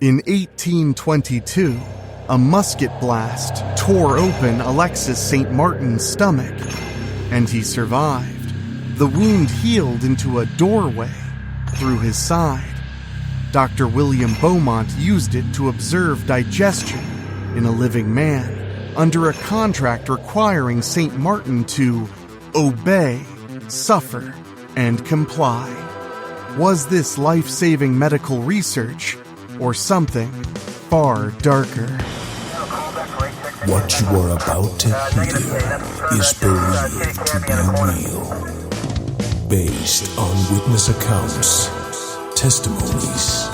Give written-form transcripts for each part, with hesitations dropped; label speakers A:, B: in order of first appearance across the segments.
A: In 1822, a musket blast tore open Alexis St. Martin's stomach, and he survived. The wound healed into a doorway through his side. Dr. William Beaumont used it to observe digestion in a living man, under a contract requiring St. Martin to obey, suffer, and comply. Was this life-saving medical research, or something far darker?
B: What you are about to hear is believed to be real, based on witness accounts, testimonies,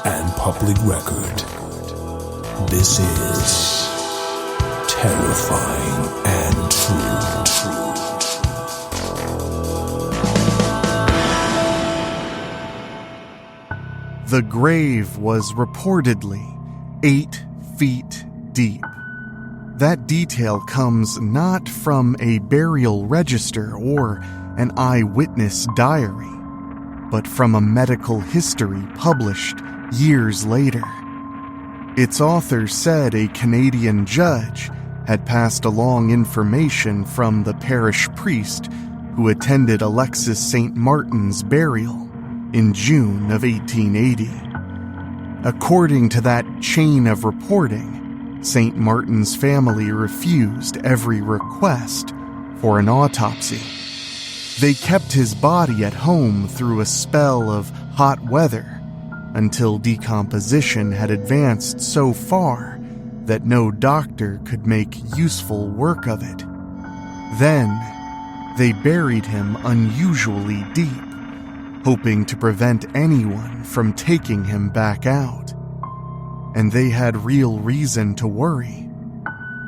B: and public record. This is terrifying and true.
A: The grave was reportedly 8 feet deep. That detail comes not from a burial register or an eyewitness diary, but from a medical history published years later. Its author said a Canadian judge had passed along information from the parish priest who attended Alexis St. Martin's burial in June of 1880. According to that chain of reporting, St. Martin's family refused every request for an autopsy. They kept his body at home through a spell of hot weather until decomposition had advanced so far that no doctor could make useful work of it. Then, they buried him unusually deep, hoping to prevent anyone from taking him back out. And they had real reason to worry.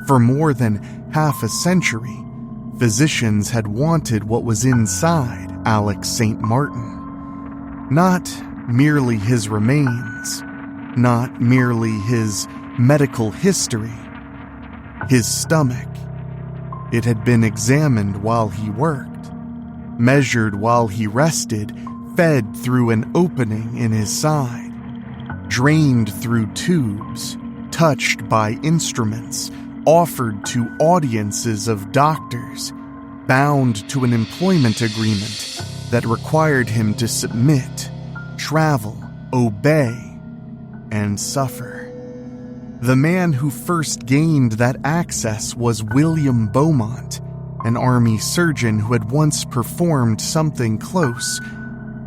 A: For more than half a century, physicians had wanted what was inside Alex St. Martin. Not merely his remains, not merely his medical history, his stomach. It had been examined while he worked, measured while he rested, fed through an opening in his side, drained through tubes, touched by instruments, offered to audiences of doctors, bound to an employment agreement that required him to submit, travel, obey, and suffer. The man who first gained that access was William Beaumont, an army surgeon who had once performed something close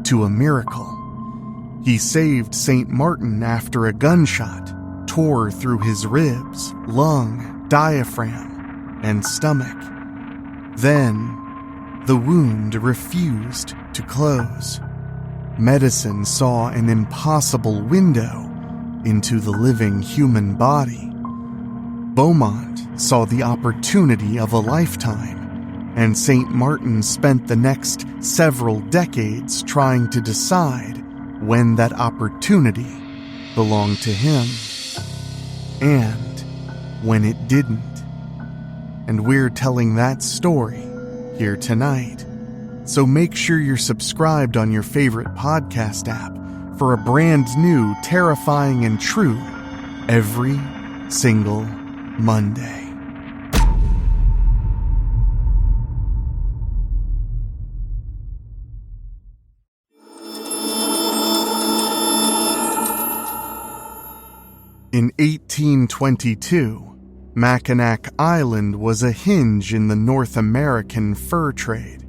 A: to a miracle. He saved St. Martin after a gunshot tore through his ribs, lung, diaphragm, and stomach. Then, the wound refused to close. Medicine saw an impossible window into the living human body. Beaumont saw the opportunity of a lifetime, and St. Martin spent the next several decades trying to decide when that opportunity belonged to him, and when it didn't. And we're telling that story here tonight. So make sure you're subscribed on your favorite podcast app for a brand new Terrifying and True every single Monday. In 1822, Mackinac Island was a hinge in the North American fur trade.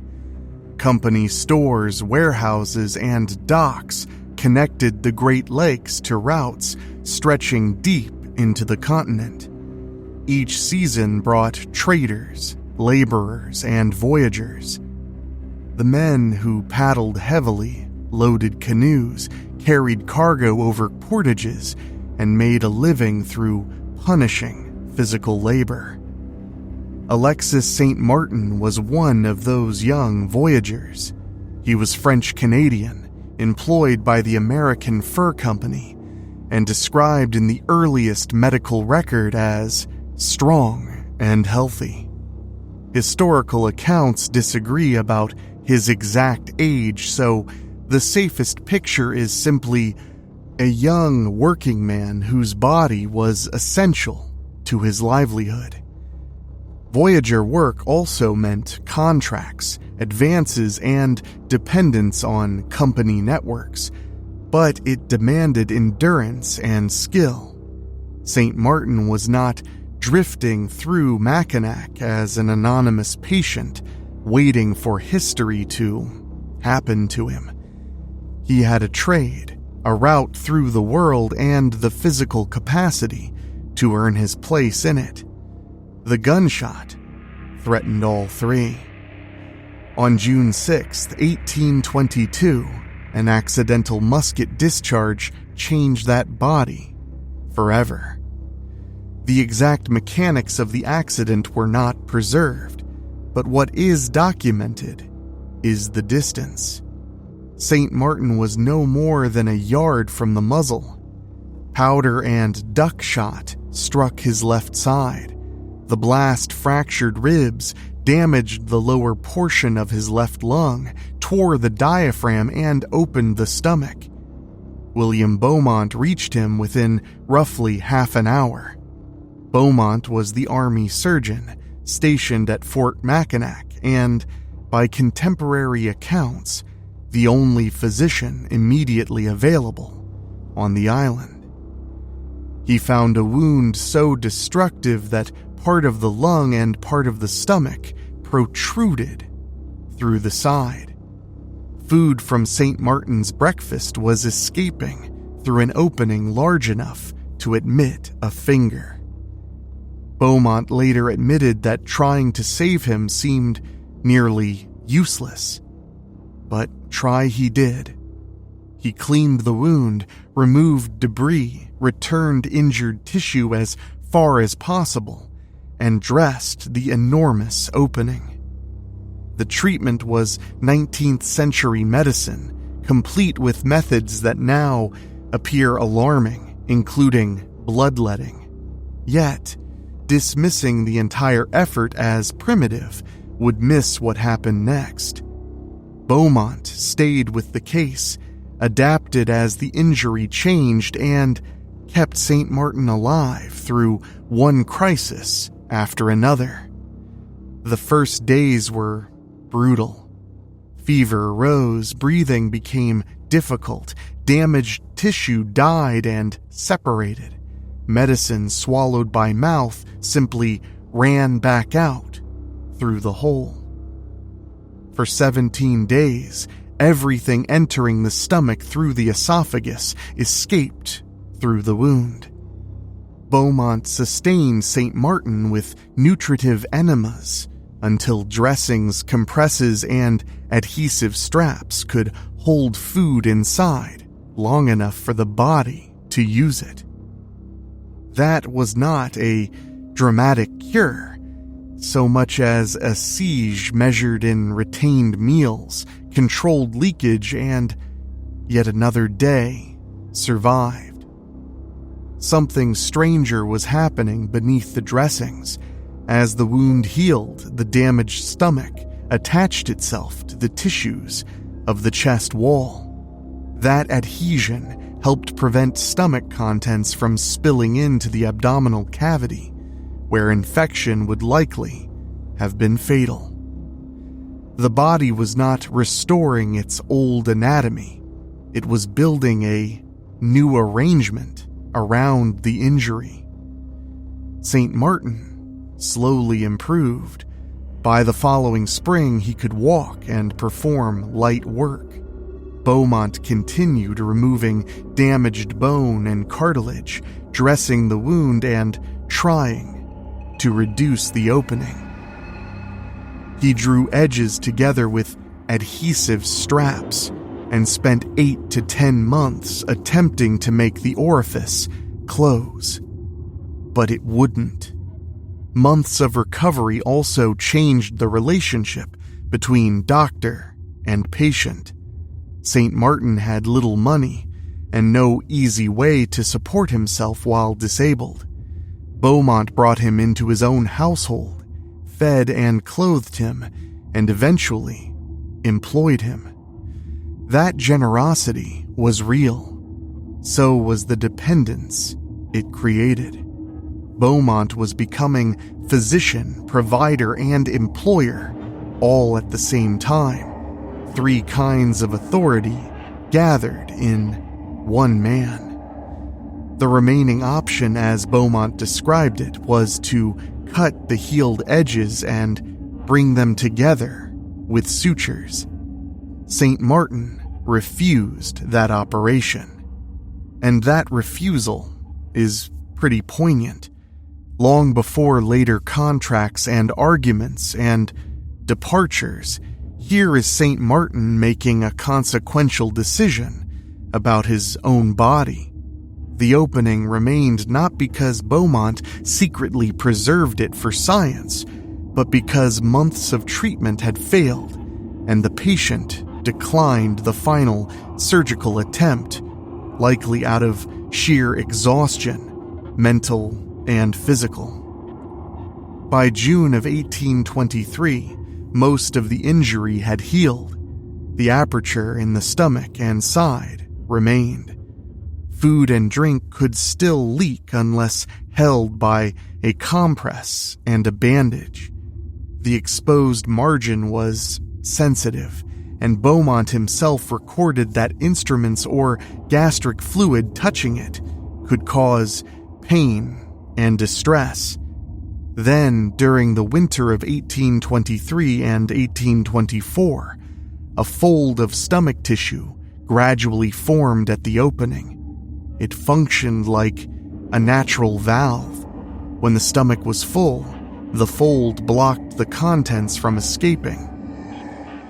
A: Company stores, warehouses, and docks connected the Great Lakes to routes stretching deep into the continent. Each season brought traders, laborers, and voyagers. The men who paddled heavily, loaded canoes, carried cargo over portages, and made a living through punishing physical labor. Alexis St. Martin was one of those young voyagers. He was French-Canadian, employed by the American Fur Company, and described in the earliest medical record as strong and healthy. Historical accounts disagree about his exact age, so the safest picture is simply a young working man whose body was essential to his livelihood. Voyager work also meant contracts, advances, and dependence on company networks, but it demanded endurance and skill. St. Martin was not drifting through Mackinac as an anonymous patient, waiting for history to happen to him. He had a trade, a route through the world, and the physical capacity to earn his place in it. The gunshot threatened all three. On June 6, 1822, an accidental musket discharge changed that body forever. The exact mechanics of the accident were not preserved, but what is documented is the distance. St. Martin was no more than a yard from the muzzle. Powder and duck shot struck his left side. The blast fractured ribs, damaged the lower portion of his left lung, tore the diaphragm, and opened the stomach. William Beaumont reached him within roughly half an hour. Beaumont was the Army surgeon stationed at Fort Mackinac and, by contemporary accounts, the only physician immediately available on the island. He found a wound so destructive that part of the lung and part of the stomach protruded through the side. Food from St. Martin's breakfast was escaping through an opening large enough to admit a finger. Beaumont later admitted that trying to save him seemed nearly useless. But try he did. He cleaned the wound, removed debris, returned injured tissue as far as possible, and dressed the enormous opening. The treatment was 19th century medicine, complete with methods that now appear alarming, including bloodletting. Yet, dismissing the entire effort as primitive would miss what happened next. Beaumont stayed with the case, adapted as the injury changed, and kept St. Martin alive through one crisis after another. The first days were brutal. Fever rose, breathing became difficult, damaged tissue died and separated. Medicine swallowed by mouth simply ran back out through the hole. For 17 days, everything entering the stomach through the esophagus escaped through the wound. Beaumont sustained St. Martin with nutritive enemas until dressings, compresses, and adhesive straps could hold food inside long enough for the body to use it. That was not a dramatic cure, so much as a siege measured in retained meals, controlled leakage, and yet another day survived. Something stranger was happening beneath the dressings. As the wound healed, the damaged stomach attached itself to the tissues of the chest wall. That adhesion helped prevent stomach contents from spilling into the abdominal cavity, where infection would likely have been fatal. The body was not restoring its old anatomy. It was building a new arrangement around the injury. St. Martin slowly improved. By the following spring, he could walk and perform light work. Beaumont continued removing damaged bone and cartilage, dressing the wound, and trying to reduce the opening. He drew edges together with adhesive straps and spent 8 to 10 months attempting to make the orifice close. But it wouldn't. Months of recovery also changed the relationship between doctor and patient. St. Martin had little money and no easy way to support himself while disabled. Beaumont brought him into his own household, fed and clothed him, and eventually employed him. That generosity was real. so was the dependence it created. Beaumont was becoming physician, provider, and employer all at the same time. 3 kinds of authority gathered in one man. The remaining option, as Beaumont described it, was to cut the healed edges and bring them together with sutures. St. Martin refused that operation. And that refusal is pretty poignant. Long before later contracts and arguments and departures, here is St. Martin making a consequential decision about his own body. The opening remained not because Beaumont secretly preserved it for science, but because months of treatment had failed, and the patient declined the final surgical attempt, likely out of sheer exhaustion, mental and physical. By June of 1823, most of the injury had healed. The aperture in the stomach and side remained. Food and drink could still leak unless held by a compress and a bandage. The exposed margin was sensitive, and Beaumont himself recorded that instruments or gastric fluid touching it could cause pain and distress. Then, during the winter of 1823 and 1824, a fold of stomach tissue gradually formed at the opening. It functioned like a natural valve. When the stomach was full, the fold blocked the contents from escaping.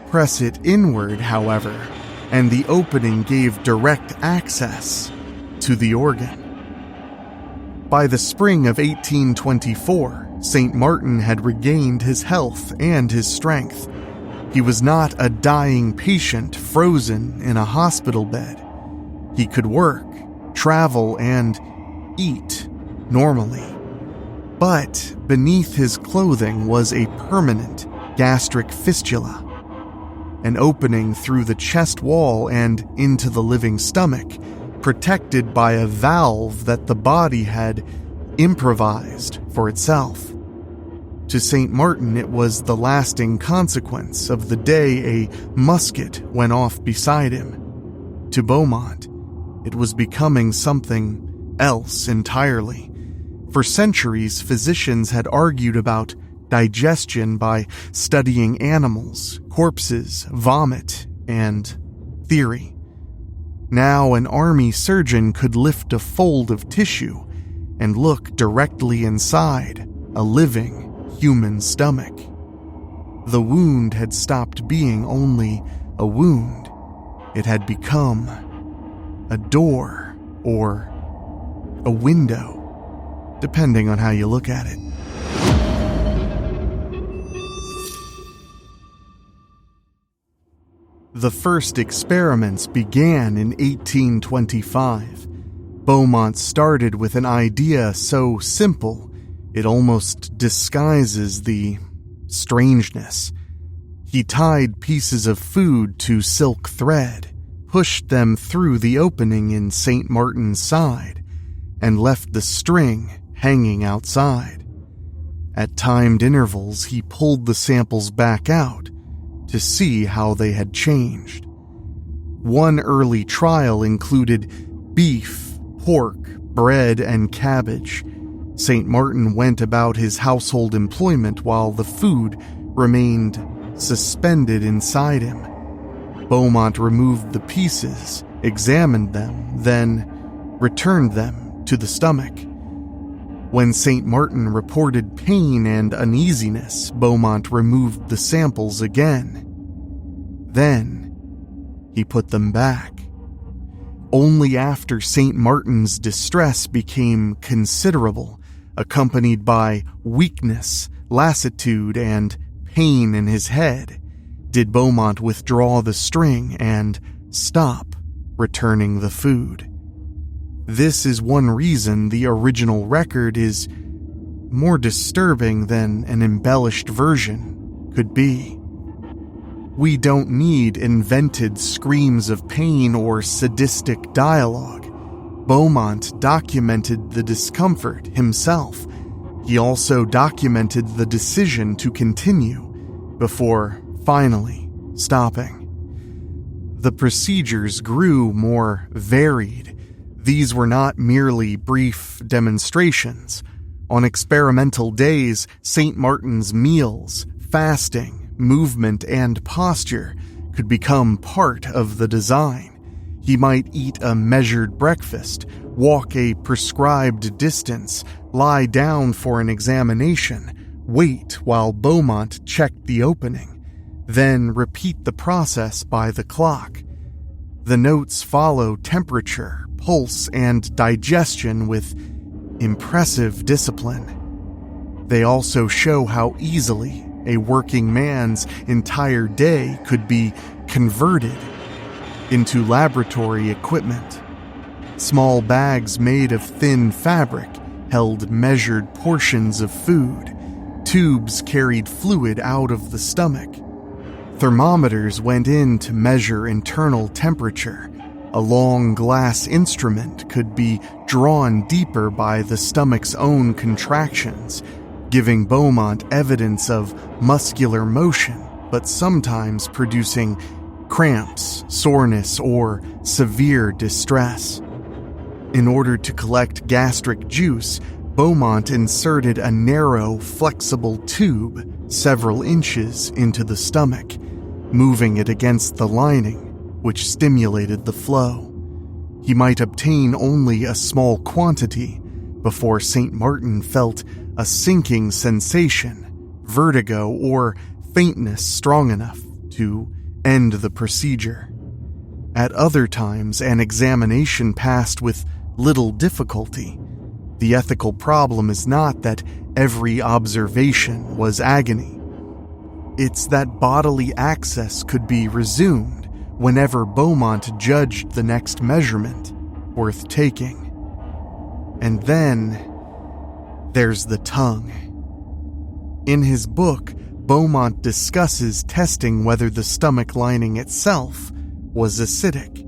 A: Press it inward, however, and the opening gave direct access to the organ. By the spring of 1824, St. Martin had regained his health and his strength. He was not a dying patient frozen in a hospital bed. He could work, travel, and eat normally. But beneath his clothing was a permanent gastric fistula, an opening through the chest wall and into the living stomach, protected by a valve that the body had improvised for itself. To St. Martin, it was the lasting consequence of the day a musket went off beside him. To Beaumont, it was becoming something else entirely. For centuries, physicians had argued about digestion by studying animals, corpses, vomit, and theory. Now an army surgeon could lift a fold of tissue and look directly inside a living human stomach. The wound had stopped being only a wound. It had become a door or a window, depending on how you look at it. The first experiments began in 1825. Beaumont started with an idea so simple it almost disguises the strangeness. He tied pieces of food to silk thread, pushed them through the opening in St. Martin's side, and left the string hanging outside. At timed intervals, he pulled the samples back out to see how they had changed. One early trial included beef, pork, bread, and cabbage. St. Martin went about his household employment while the food remained suspended inside him. Beaumont removed the pieces, examined them, then returned them to the stomach. When St. Martin reported pain and uneasiness, Beaumont removed the samples again. Then, he put them back. Only after St. Martin's distress became considerable, accompanied by weakness, lassitude, and pain in his head, did Beaumont withdraw the string and stop returning the food. This is one reason the original record is more disturbing than an embellished version could be. We don't need invented screams of pain or sadistic dialogue. Beaumont documented the discomfort himself. He also documented the decision to continue before finally stopping. The procedures grew more varied. These were not merely brief demonstrations. On experimental days, St. Martin's meals, fasting, movement, and posture could become part of the design. He might eat a measured breakfast, walk a prescribed distance, lie down for an examination, wait while Beaumont checked the opening, then repeat the process by the clock. The notes follow temperature, pulse, and digestion with impressive discipline. They also show how easily a working man's entire day could be converted into laboratory equipment. Small bags made of thin fabric held measured portions of food. Tubes carried fluid out of the stomach. Thermometers went in to measure internal temperature. A long glass instrument could be drawn deeper by the stomach's own contractions, giving Beaumont evidence of muscular motion, but sometimes producing cramps, soreness, or severe distress. In order to collect gastric juice, Beaumont inserted a narrow, flexible tube several inches into the stomach, moving it against the lining, which stimulated the flow. He might obtain only a small quantity before St. Martin felt a sinking sensation, vertigo, or faintness strong enough to end the procedure. At other times, an examination passed with little difficulty. The ethical problem is not that every observation was agony. It's that bodily access could be resumed whenever Beaumont judged the next measurement worth taking. And then there's the tongue. In his book, Beaumont discusses testing whether the stomach lining itself was acidic.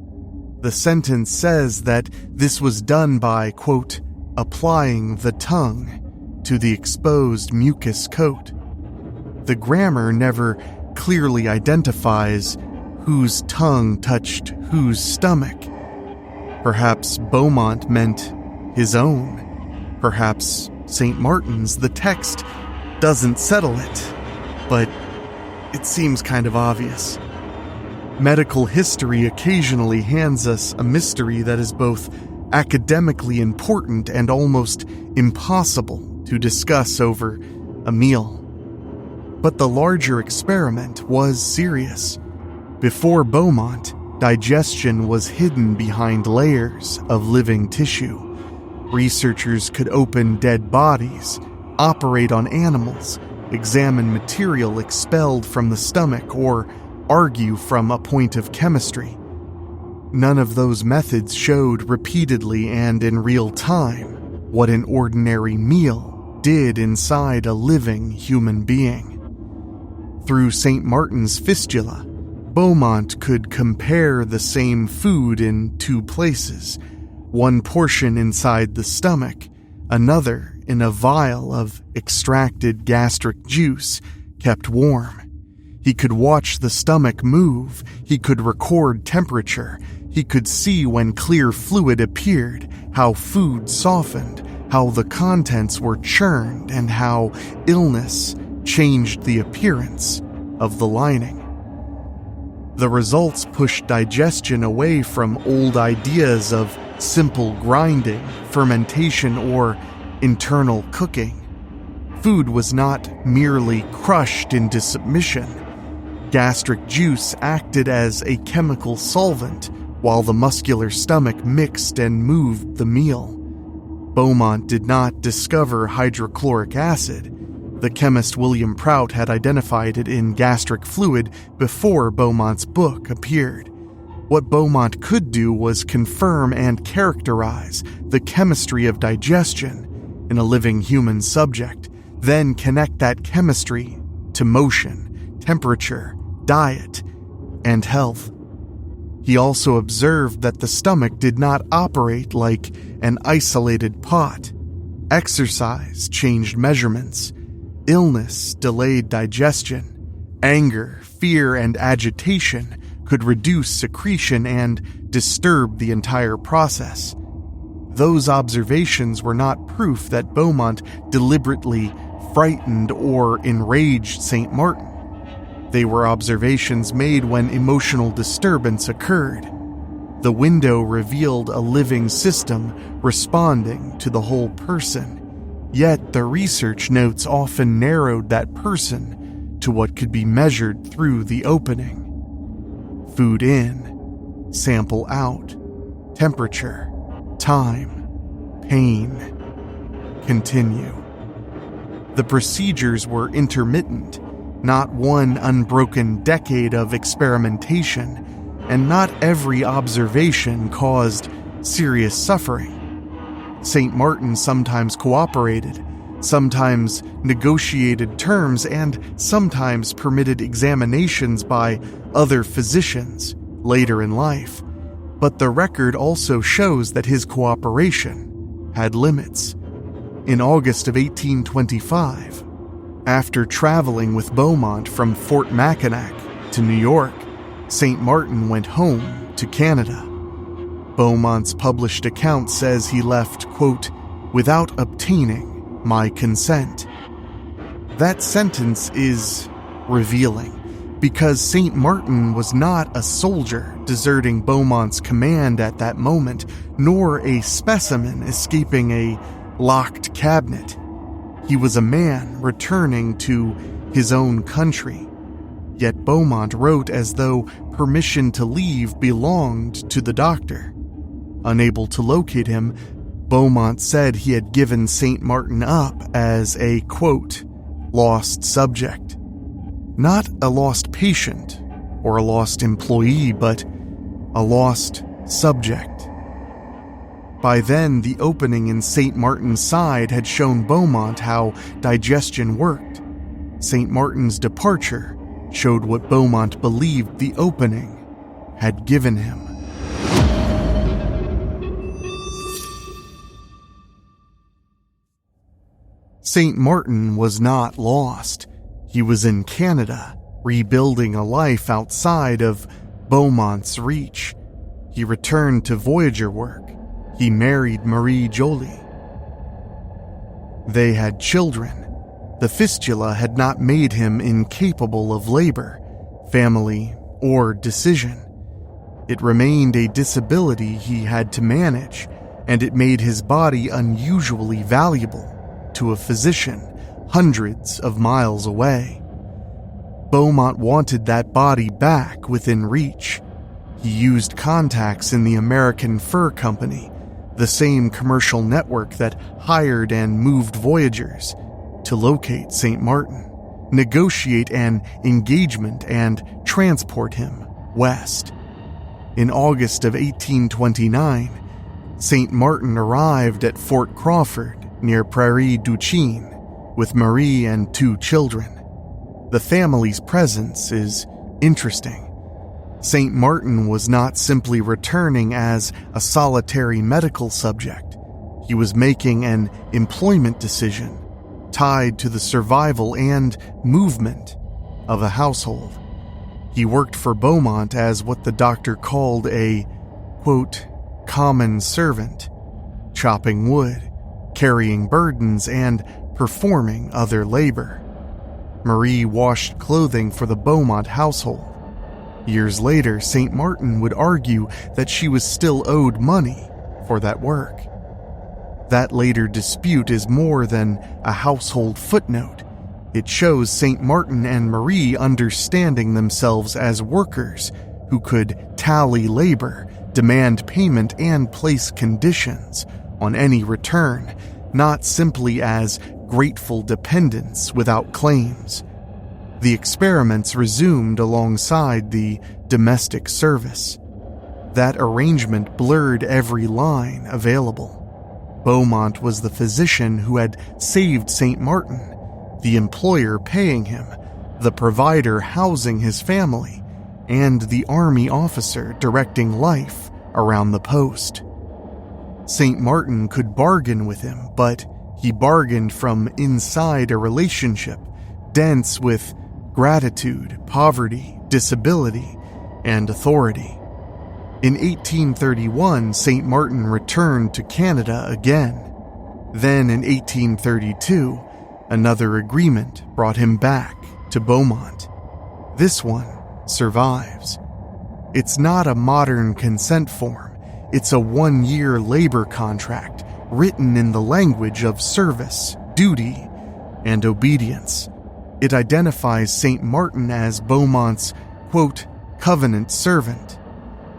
A: The sentence says that this was done by, quote, applying the tongue to the exposed mucus coat. The grammar never clearly identifies whose tongue touched whose stomach. Perhaps Beaumont meant his own. Perhaps St. Martin's. The text doesn't settle it, but it seems kind of obvious. Medical history occasionally hands us a mystery that is both academically important and almost impossible to discuss over a meal. But the larger experiment was serious. Before Beaumont, digestion was hidden behind layers of living tissue. Researchers could open dead bodies, operate on animals, examine material expelled from the stomach, or argue from a point of chemistry. None of those methods showed repeatedly and in real time what an ordinary meal did inside a living human being. Through St. Martin's fistula, Beaumont could compare the same food in two places, one portion inside the stomach, another in a vial of extracted gastric juice kept warm. He could watch the stomach move, he could record temperature, he could see when clear fluid appeared, how food softened, how the contents were churned, and how illness changed the appearance of the lining. The results pushed digestion away from old ideas of simple grinding, fermentation, or internal cooking. Food was not merely crushed into submission. Gastric juice acted as a chemical solvent while the muscular stomach mixed and moved the meal. Beaumont did not discover hydrochloric acid. The chemist William Prout had identified it in gastric fluid before Beaumont's book appeared. What Beaumont could do was confirm and characterize the chemistry of digestion in a living human subject, then connect that chemistry to motion, temperature, diet, and health. He also observed that the stomach did not operate like an isolated pot. Exercise changed measurements. Illness delayed digestion. Anger, fear, and agitation could reduce secretion and disturb the entire process. Those observations were not proof that Beaumont deliberately frightened or enraged St. Martin. They were observations made when emotional disturbance occurred. The window revealed a living system responding to the whole person, yet the research notes often narrowed that person to what could be measured through the opening. Food in, sample out, temperature, time, pain, continue. The procedures were intermittent, not one unbroken decade of experimentation, and not every observation caused serious suffering. St. Martin sometimes cooperated, sometimes negotiated terms, and sometimes permitted examinations by other physicians later in life. But the record also shows that his cooperation had limits. In August of 1825, after traveling with Beaumont from Fort Mackinac to New York, St. Martin went home to Canada. Beaumont's published account says he left, quote, "without obtaining my consent." That sentence is revealing, because St. Martin was not a soldier deserting Beaumont's command at that moment, nor a specimen escaping a locked cabinet. He was a man returning to his own country. Yet Beaumont wrote as though permission to leave belonged to the doctor. Unable to locate him, Beaumont said he had given St. Martin up as a, quote, lost subject. Not a lost patient or a lost employee, but a lost subject. By then, the opening in St. Martin's side had shown Beaumont how digestion worked. St. Martin's departure showed what Beaumont believed the opening had given him. St. Martin was not lost. He was in Canada, rebuilding a life outside of Beaumont's reach. He returned to Voyager work. He married Marie Jolie. They had children. The fistula had not made him incapable of labor, family, or decision. It remained a disability he had to manage, and it made his body unusually valuable to a physician hundreds of miles away. Beaumont wanted that body back within reach. He used contacts in the American Fur Company, the same commercial network that hired and moved Voyagers, to locate St. Martin, negotiate an engagement, and transport him west. In August of 1829, St. Martin arrived at Fort Crawford near Prairie du Chien with Marie and 2 children. The family's presence is interesting. St. Martin was not simply returning as a solitary medical subject. He was making an employment decision tied to the survival and movement of a household. He worked for Beaumont as what the doctor called a, quote, common servant, chopping wood, carrying burdens, and performing other labor. Marie washed clothing for the Beaumont household. Years later, St. Martin would argue that she was still owed money for that work. That later dispute is more than a household footnote. It shows St. Martin and Marie understanding themselves as workers who could tally labor, demand payment, and place conditions on any return, not simply as grateful dependents without claims. The experiments resumed alongside the domestic service. That arrangement blurred every line available. Beaumont was the physician who had saved St. Martin, the employer paying him, the provider housing his family, and the army officer directing life around the post. St. Martin could bargain with him, but he bargained from inside a relationship dense with gratitude, poverty, disability, and authority. In 1831, St. Martin returned to Canada again. Then in 1832, another agreement brought him back to Beaumont. This one survives. It's not a modern consent form. It's a 1-year labor contract written in the language of service, duty, and obedience. It identifies St. Martin as Beaumont's, quote, covenant servant.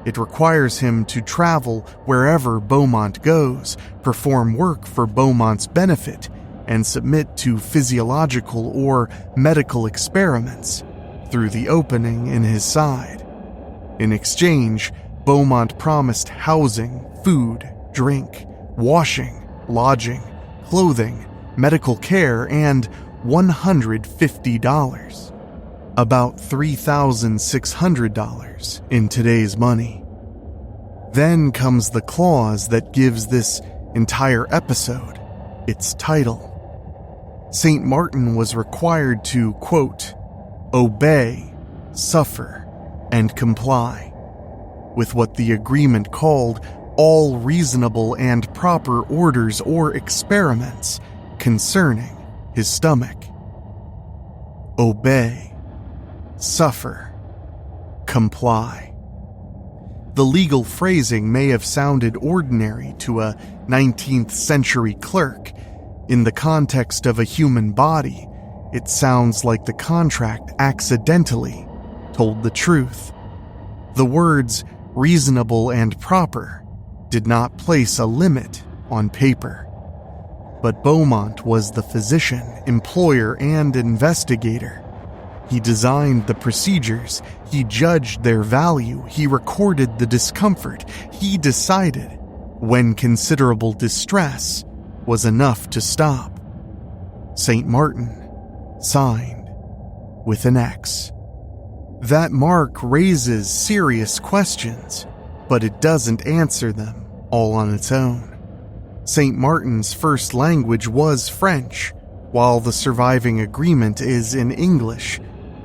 A: It requires him to travel wherever Beaumont goes, perform work for Beaumont's benefit, and submit to physiological or medical experiments through the opening in his side. In exchange, Beaumont promised housing, food, drink, washing, lodging, clothing, medical care, and $150. About $3,600 in today's money. Then comes the clause that gives this entire episode its title. St. Martin was required to, quote, obey, suffer, and comply with what the agreement called all reasonable and proper orders or experiments concerning his stomach. Obey, suffer, comply. The legal phrasing may have sounded ordinary to a 19th century clerk. In the context of a human body, it sounds like the contract accidentally told the truth. The words reasonable and proper did not place a limit on paper. But Beaumont was the physician, employer, and investigator. He designed the procedures, he judged their value, he recorded the discomfort, he decided when considerable distress was enough to stop. St. Martin signed with an X. That mark raises serious questions, but it doesn't answer them all on its own. St. Martin's first language was French, while the surviving agreement is in English.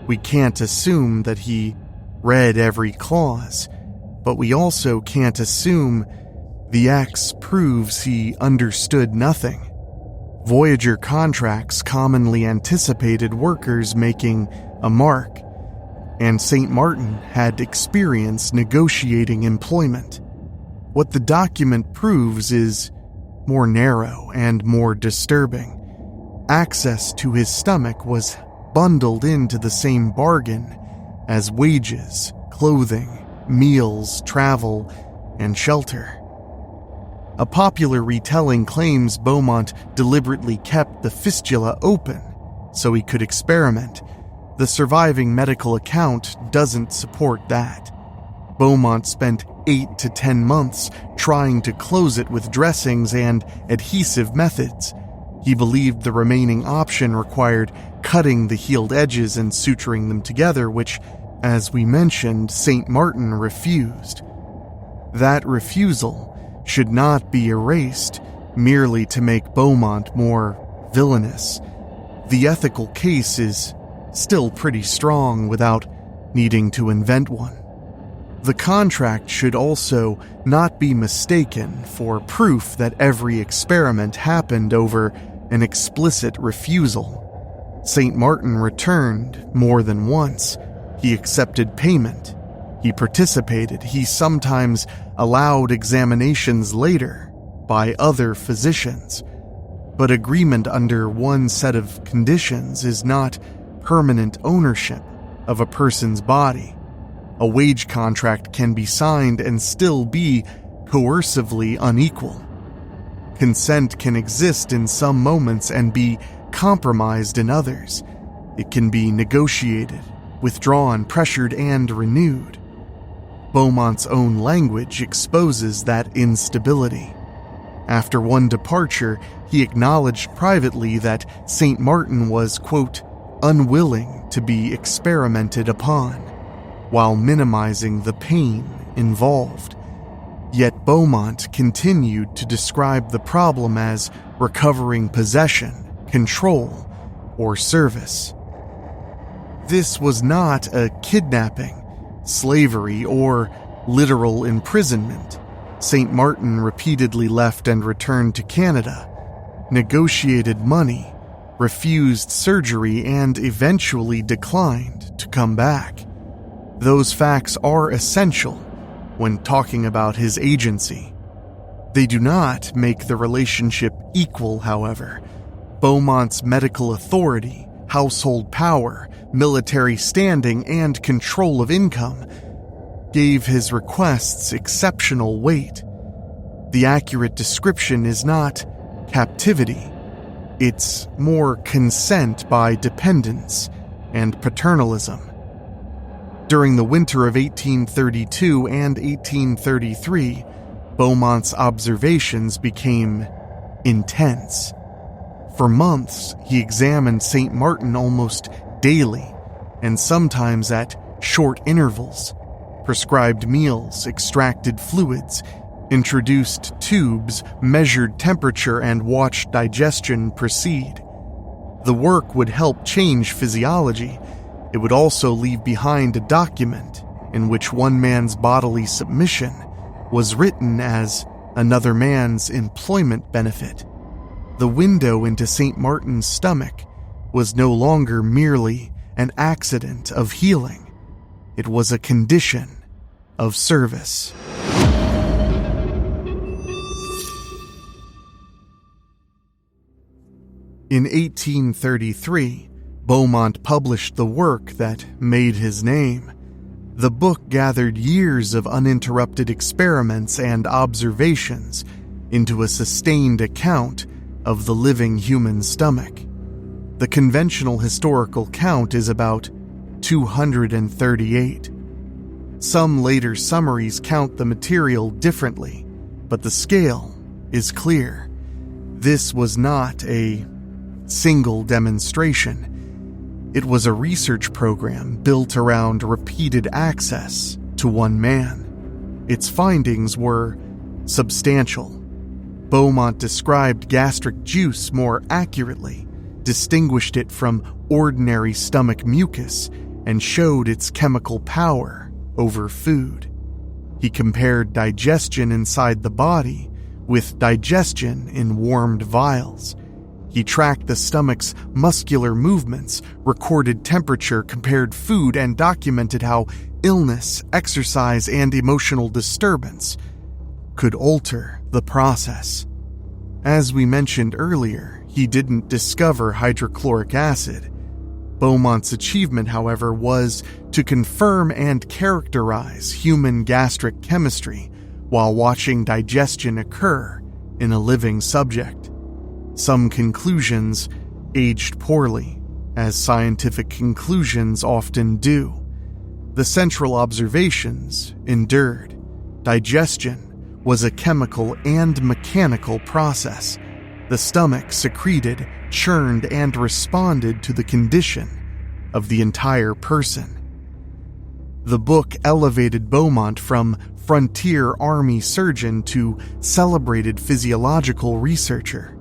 A: We can't assume that he read every clause, but we also can't assume the X proves he understood nothing. Voyager contracts commonly anticipated workers making a mark, and St. Martin had experience negotiating employment. What the document proves is more narrow and more disturbing. Access to his stomach was bundled into the same bargain as wages, clothing, meals, travel, and shelter. A popular retelling claims Beaumont deliberately kept the fistula open so he could experiment. The surviving medical account doesn't support that. Beaumont spent 8 to 10 months trying to close it with dressings and adhesive methods. He believed the remaining option required cutting the healed edges and suturing them together, which, as we mentioned, St. Martin refused. That refusal should not be erased merely to make Beaumont more villainous. The ethical case is still pretty strong without needing to invent one. The contract should also not be mistaken for proof that every experiment happened over an explicit refusal. St. Martin returned more than once. He accepted payment. He participated. He sometimes allowed examinations later by other physicians. But agreement under one set of conditions is not permanent ownership of a person's body. A wage contract can be signed and still be coercively unequal. Consent can exist in some moments and be compromised in others. It can be negotiated, withdrawn, pressured, and renewed. Beaumont's own language exposes that instability. After one departure, he acknowledged privately that St. Martin was, quote, unwilling to be experimented upon. while minimizing the pain involved. Yet Beaumont continued to describe the problem as recovering possession, control, or service. This was not a kidnapping, slavery, or literal imprisonment. St. Martin repeatedly left and returned to Canada, negotiated money, refused surgery, and eventually declined to come back. Those facts are essential when talking about his agency. They do not make the relationship equal, however. Beaumont's medical authority, household power, military standing, and control of income gave his requests exceptional weight. The accurate description is not captivity. It's more consent by dependence and paternalism. During the winter of 1832 and 1833, Beaumont's observations became intense. For months, he examined St. Martin almost daily, and sometimes at short intervals, prescribed meals, extracted fluids, introduced tubes, measured temperature, and watched digestion proceed. The work would help change physiology. It would also leave behind a document in which one man's bodily submission was written as another man's employment benefit. The window into St. Martin's stomach was no longer merely an accident of healing. It was a condition of service. In 1833, Beaumont published the work that made his name. The book gathered years of uninterrupted experiments and observations into a sustained account of the living human stomach. The conventional historical count is about 238. Some later summaries count the material differently, but the scale is clear. This was not a single demonstration. It was a research program built around repeated access to one man. Its findings were substantial. Beaumont described gastric juice more accurately, distinguished it from ordinary stomach mucus, and showed its chemical power over food. He compared digestion inside the body with digestion in warmed vials. He tracked the stomach's muscular movements, recorded temperature, compared food, and documented how illness, exercise, and emotional disturbance could alter the process. As we mentioned earlier, he didn't discover hydrochloric acid. Beaumont's achievement, however, was to confirm and characterize human gastric chemistry while watching digestion occur in a living subject. Some conclusions aged poorly, as scientific conclusions often do. The central observations endured. Digestion was a chemical and mechanical process. The stomach secreted, churned, and responded to the condition of the entire person. The book elevated Beaumont from frontier army surgeon to celebrated physiological researcher.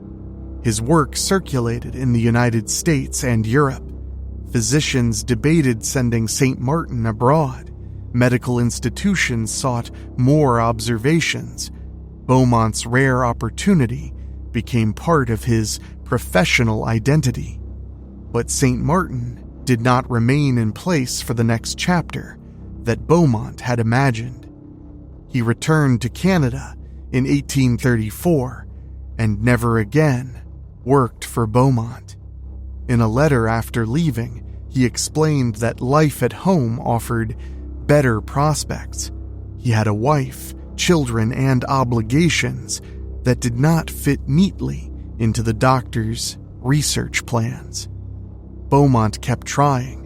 A: His work circulated in the United States and Europe. Physicians debated sending St. Martin abroad. Medical institutions sought more observations. Beaumont's rare opportunity became part of his professional identity. But St. Martin did not remain in place for the next chapter that Beaumont had imagined. He returned to Canada in 1834 and never again worked for Beaumont. In a letter after leaving, he explained that life at home offered better prospects. He had a wife, children, and obligations that did not fit neatly into the doctor's research plans. Beaumont kept trying.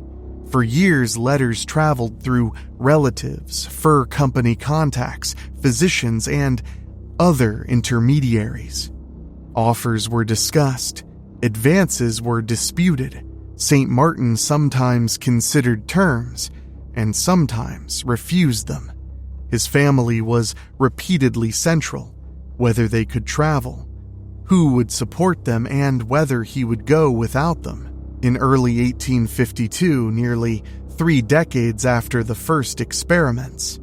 A: For years, letters traveled through relatives, fur company contacts, physicians, and other intermediaries. Offers were discussed. Advances were disputed. St. Martin sometimes considered terms, and sometimes refused them. His family was repeatedly central, whether they could travel, who would support them, and whether he would go without them. In early 1852, nearly 3 decades after the first experiments,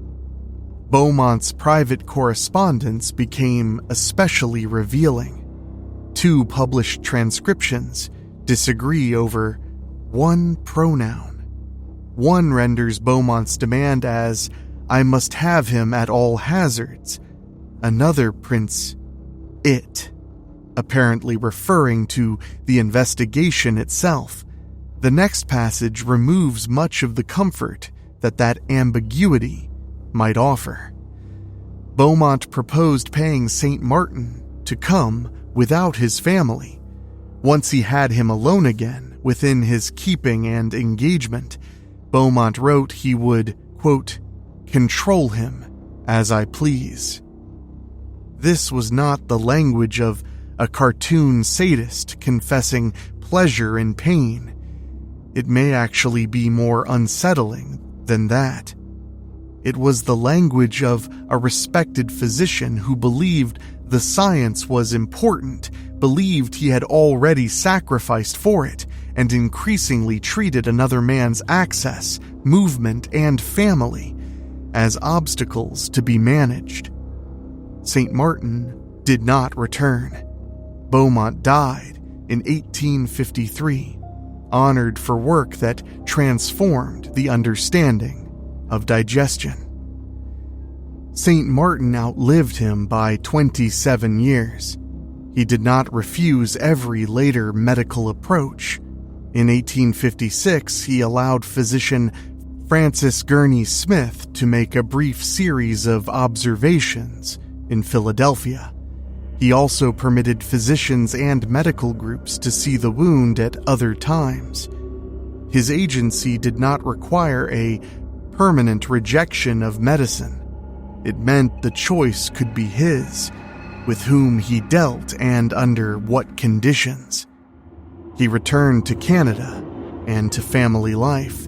A: Beaumont's private correspondence became especially revealing. 2 published transcriptions disagree over one pronoun. One renders Beaumont's demand as, "I must have him at all hazards." Another prints "it," apparently referring to the investigation itself. The next passage removes much of the comfort that ambiguity might offer. Beaumont proposed paying St. Martin to come without his family. Once he had him alone again, within his keeping and engagement, Beaumont wrote he would, quote, "control him as I please." This was not the language of a cartoon sadist confessing pleasure in pain. It may actually be more unsettling than that. It was the language of a respected physician who believed the science was important, believed he had already sacrificed for it, and increasingly treated another man's access, movement, and family as obstacles to be managed. St. Martin did not return. Beaumont died in 1853, honored for work that transformed the understanding of digestion. St. Martin outlived him by 27 years. He did not refuse every later medical approach. In 1856, he allowed physician Francis Gurney Smith to make a brief series of observations in Philadelphia. He also permitted physicians and medical groups to see the wound at other times. His agency did not require a permanent rejection of medicine. It meant the choice could be his, with whom he dealt and under what conditions. He returned to Canada and to family life.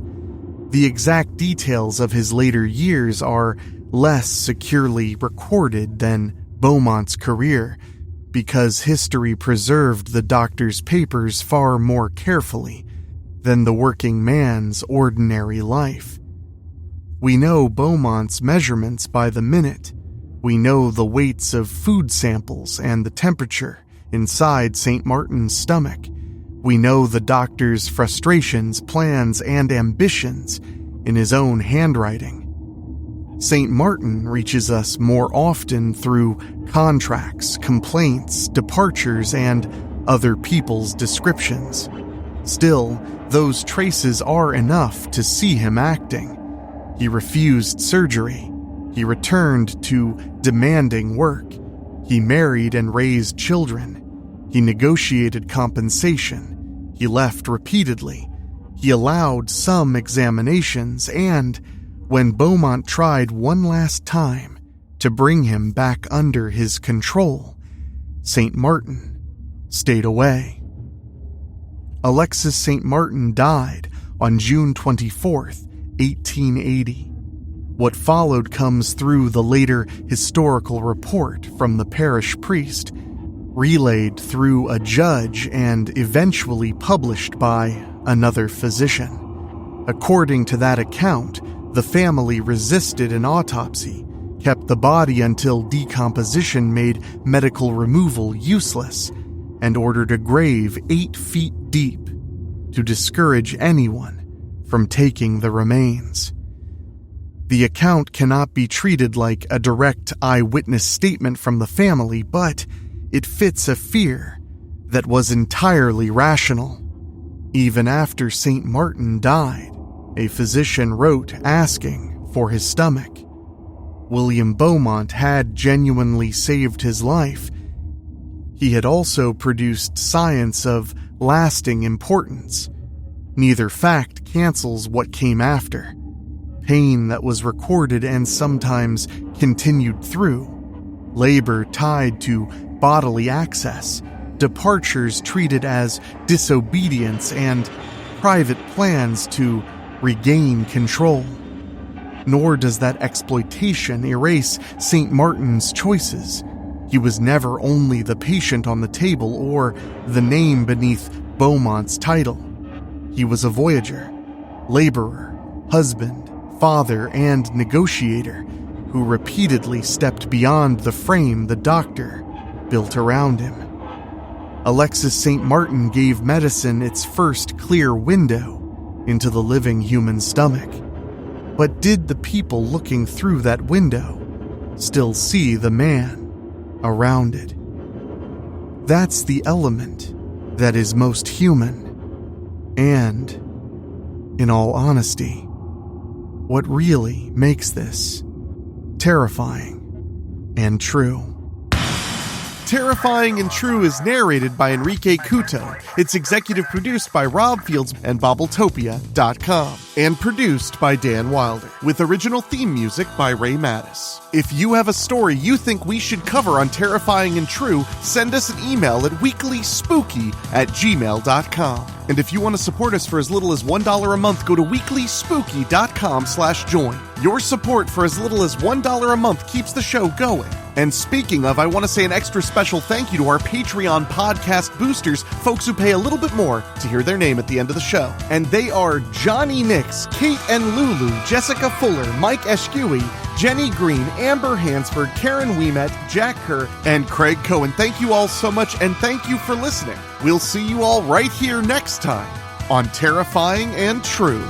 A: The exact details of his later years are less securely recorded than Beaumont's career, because history preserved the doctor's papers far more carefully than the working man's ordinary life. We know Beaumont's measurements by the minute. We know the weights of food samples and the temperature inside St. Martin's stomach. We know the doctor's frustrations, plans, and ambitions in his own handwriting. St. Martin reaches us more often through contracts, complaints, departures, and other people's descriptions. Still, those traces are enough to see him acting. He refused surgery. He returned to demanding work. He married and raised children. He negotiated compensation. He left repeatedly. He allowed some examinations, and when Beaumont tried one last time to bring him back under his control, St. Martin stayed away. Alexis St. Martin died on June 24th, 1880. What followed comes through the later historical report from the parish priest, relayed through a judge and eventually published by another physician. According to that account, the family resisted an autopsy, kept the body until decomposition made medical removal useless, and ordered a grave 8 feet deep to discourage anyone from taking the remains. The account cannot be treated like a direct eyewitness statement from the family, but it fits a fear that was entirely rational. Even after St. Martin died, a physician wrote asking for his stomach. William Beaumont had genuinely saved his life. He had also produced science of lasting importance. Neither fact cancels what came after. Pain that was recorded and sometimes continued through. Labor tied to bodily access. Departures treated as disobedience, and private plans to regain control. Nor does that exploitation erase St. Martin's choices. He was never only the patient on the table or the name beneath Beaumont's title. He was a voyager, laborer, husband, father, and negotiator who repeatedly stepped beyond the frame the doctor built around him. Alexis St. Martin gave medicine its first clear window into the living human stomach. But did the people looking through that window still see the man around it? That's the element that is most human. And, in all honesty, what really makes this terrifying and true. Terrifying and True is narrated by Enrique Couto. It's executive produced by Rob Fields and Bobbletopia.com. And produced by Dan Wilder. With original theme music by Ray Mattis. If you have a story you think we should cover on Terrifying and True, send us an email at weeklyspooky@gmail.com. And if you want to support us for as little as $1 a month, go to weeklyspooky.com/join. Your support for as little as $1 a month keeps the show going. And speaking of, I want to say an extra special thank you to our Patreon podcast boosters, folks who pay a little bit more to hear their name at the end of the show. And they are Johnny Nix, Kate and Lulu, Jessica Fuller, Mike Eschewey, Jenny Green, Amber Hansford, Karen Wiemet, Jack Kerr, and Craig Cohen. Thank you all so much, and thank you for listening. We'll see you all right here next time on Terrifying and True.